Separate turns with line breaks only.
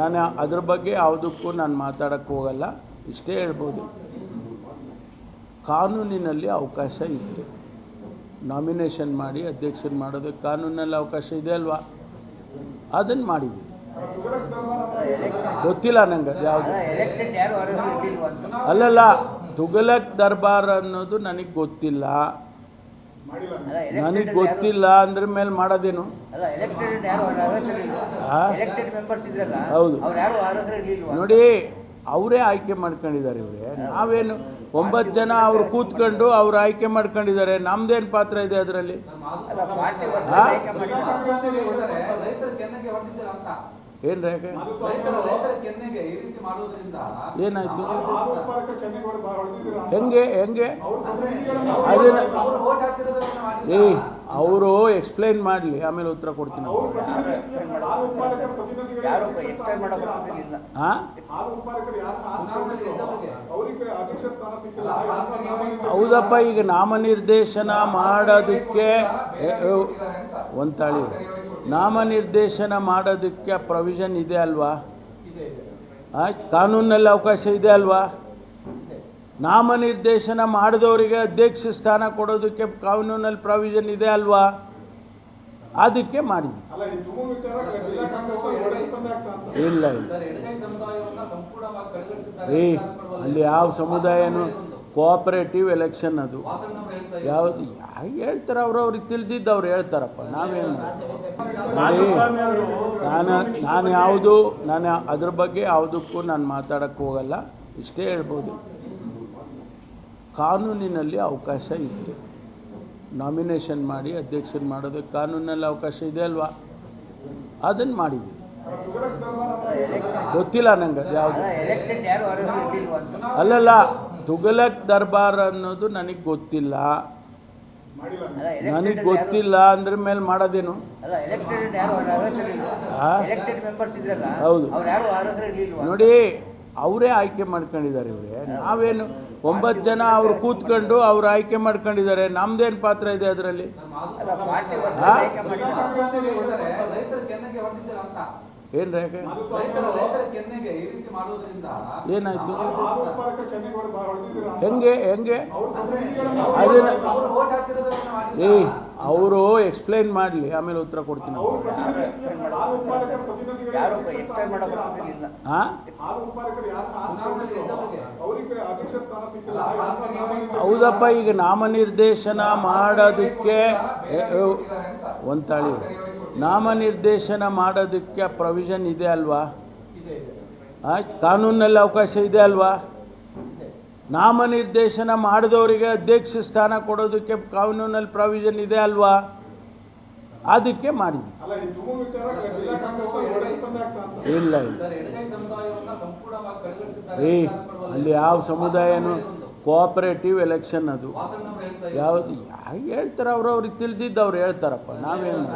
ನಾನು ಅದ್ರ ಬಗ್ಗೆ ಯಾವುದಕ್ಕೂ ನಾನು ಮಾತಾಡೋಕ್ಕೆ ಹೋಗಲ್ಲ. ಇಷ್ಟೇ ಹೇಳ್ಬೋದು, ಕಾನೂನಿನಲ್ಲಿ ಅವಕಾಶ ಇತ್ತು. ನಾಮಿನೇಷನ್ ಮಾಡಿ ಅಧ್ಯಕ್ಷರು ಮಾಡೋದಕ್ಕೆ ಕಾನೂನಲ್ಲಿ ಅವಕಾಶ ಇದೆ ಅಲ್ವಾ? ಅದನ್ನು ಮಾಡಿದ್ವಿ. ಗೊತ್ತಿಲ್ಲ ನಂಗೆ ಅದು ಯಾವುದು. ಅಲ್ಲಲ್ಲ, ತುಘಲಕ್ ದರ್ಬಾರ್ ಅನ್ನೋದು ನನಗೆ ಗೊತ್ತಿಲ್ಲ. ನನಗೆ ಗೊತ್ತಿಲ್ಲ ಅಂದ್ರ ಮೇಲೆ ಮಾಡೋದೇನು? ಹೌದು ನೋಡಿ, ಅವರೇ ಆಯ್ಕೆ ಮಾಡ್ಕೊಂಡಿದ್ದಾರೆ. ಇವರೇ ನಾವೇನು 9 ಜನ ಅವ್ರು ಕೂತ್ಕೊಂಡು ಅವ್ರು ಆಯ್ಕೆ ಮಾಡ್ಕೊಂಡಿದ್ದಾರೆ. ನಮ್ದೇನು ಪಾತ್ರ ಇದೆ ಅದರಲ್ಲಿ? ಏನು ರೇಖೆ ಏನಾಯ್ತು? ಹೆಂಗೆ ಅದನ್ನ ಅವರು ಎಕ್ಸ್ಪ್ಲೈನ್ ಮಾಡಲಿ, ಆಮೇಲೆ ಉತ್ತರ ಕೊಡ್ತೀನಿ. ಹೌದಪ್ಪ, ಈಗ ನಾಮನಿರ್ದೇಶನ ಮಾಡೋದಕ್ಕೆ ಒಂತಾಳಿ ನಾಮನಿರ್ದೇಶನ ಮಾಡೋದಕ್ಕೆ ಪ್ರೊವಿಷನ್ ಇದೆ ಅಲ್ವಾ? ಆಯ್ತು, ಕಾನೂನಲ್ಲಿ ಅವಕಾಶ ಇದೆ ಅಲ್ವಾ? ನಾಮನಿರ್ದೇಶನ ಮಾಡಿದವರಿಗೆ ಅಧ್ಯಕ್ಷ ಸ್ಥಾನ ಕೊಡೋದಕ್ಕೆ ಕಾನೂನಲ್ಲಿ ಪ್ರಾವಿಷನ್ ಇದೆ ಅಲ್ವಾ? ಅದಕ್ಕೆ ಮಾಡಿದ್ವಿ. ಇಲ್ಲ ಅಲ್ಲಿ ಯಾವ ಸಮುದಾಯನೂ ಕೋಆಪರೇಟಿವ್ ಎಲೆಕ್ಷನ್ ಅದು ಯಾವುದು ಹೇಳ್ತಾರೆ, ಅವ್ರವ್ರಿಗೆ ತಿಳಿದಿದ್ದು ಅವ್ರು ಹೇಳ್ತಾರಪ್ಪ. ನಾವೇನು ನಾನು ಅದ್ರ ಬಗ್ಗೆ ಯಾವುದಕ್ಕೂ ನಾನು ಮಾತಾಡೋಕ್ಕೆ ಹೋಗಲ್ಲ. ಇಷ್ಟೇ ಹೇಳ್ಬೋದು, ಕಾನೂನಿನಲ್ಲಿ ಅವಕಾಶ ಇತ್ತು. ನಾಮಿನೇಷನ್ ಮಾಡಿ ಅಧ್ಯಕ್ಷರು ಮಾಡೋದಕ್ಕೆ ಕಾನೂನಲ್ಲಿ ಅವಕಾಶ ಇದೆ ಅಲ್ವಾ? ಅದನ್ನು ಮಾಡಿದ್ವಿ. ಗೊತ್ತಿಲ್ಲ ನಂಗೆ ಅದು ಯಾವುದು. ಅಲ್ಲಲ್ಲ, ತುಘಲಕ್ ದರ್ಬಾರ್ ಅನ್ನೋದು ನನಗೆ ಗೊತ್ತಿಲ್ಲ. ನನಗೆ ಗೊತ್ತಿಲ್ಲ ಅಂದ್ರ ಮೇಲೆ ಮಾಡೋದೇನು? ಹೌದು ನೋಡಿ, ಅವರೇ ಆಯ್ಕೆ ಮಾಡ್ಕೊಂಡಿದ್ದಾರೆ. ಇವರೇ ನಾವೇನು 9 ಜನ ಅವ್ರು ಕೂತ್ಕೊಂಡು ಅವ್ರು ಆಯ್ಕೆ ಮಾಡ್ಕೊಂಡಿದ್ದಾರೆ. ನಮ್ದೇನು ಪಾತ್ರ ಇದೆ ಅದರಲ್ಲಿ? ಏನು ರೇಖೆ ಏನಾಯ್ತು? ಹೆಂಗೆ ಅದನ್ನ ಅವರು ಎಕ್ಸ್ಪ್ಲೈನ್ ಮಾಡಲಿ, ಆಮೇಲೆ ಉತ್ತರ ಕೊಡ್ತೀನಿ. ಹೌದಪ್ಪ, ಈಗ ನಾಮನಿರ್ದೇಶನ ಮಾಡೋದಕ್ಕೆ ಒಂತಾಳಿ ನಾಮನಿರ್ದೇಶನ ಮಾಡೋದಕ್ಕೆ ಪ್ರೊವಿಷನ್ ಇದೆ ಅಲ್ವಾ? ಆಯ್ತು, ಕಾನೂನಲ್ಲಿ ಅವಕಾಶ ಇದೆ ಅಲ್ವಾ? ನಾಮನಿರ್ದೇಶನ ಮಾಡಿದವರಿಗೆ ಅಧ್ಯಕ್ಷ ಸ್ಥಾನ ಕೊಡೋದಕ್ಕೆ ಕಾನೂನಲ್ಲಿ ಪ್ರಾವಿಷನ್ ಇದೆ ಅಲ್ವಾ? ಅದಕ್ಕೆ ಮಾಡಿದ್ವಿ. ಇಲ್ಲ ಅಲ್ಲಿ ಯಾವ ಸಮುದಾಯನೂ ಕೋಆಪರೇಟಿವ್ ಎಲೆಕ್ಷನ್ ಅದು ಯಾವುದು ಹೇಳ್ತಾರೆ, ಅವ್ರವ್ರಿಗೆ ತಿಳಿದಿದ್ದು ಅವ್ರು ಹೇಳ್ತಾರಪ್ಪ. ನಾವೇನು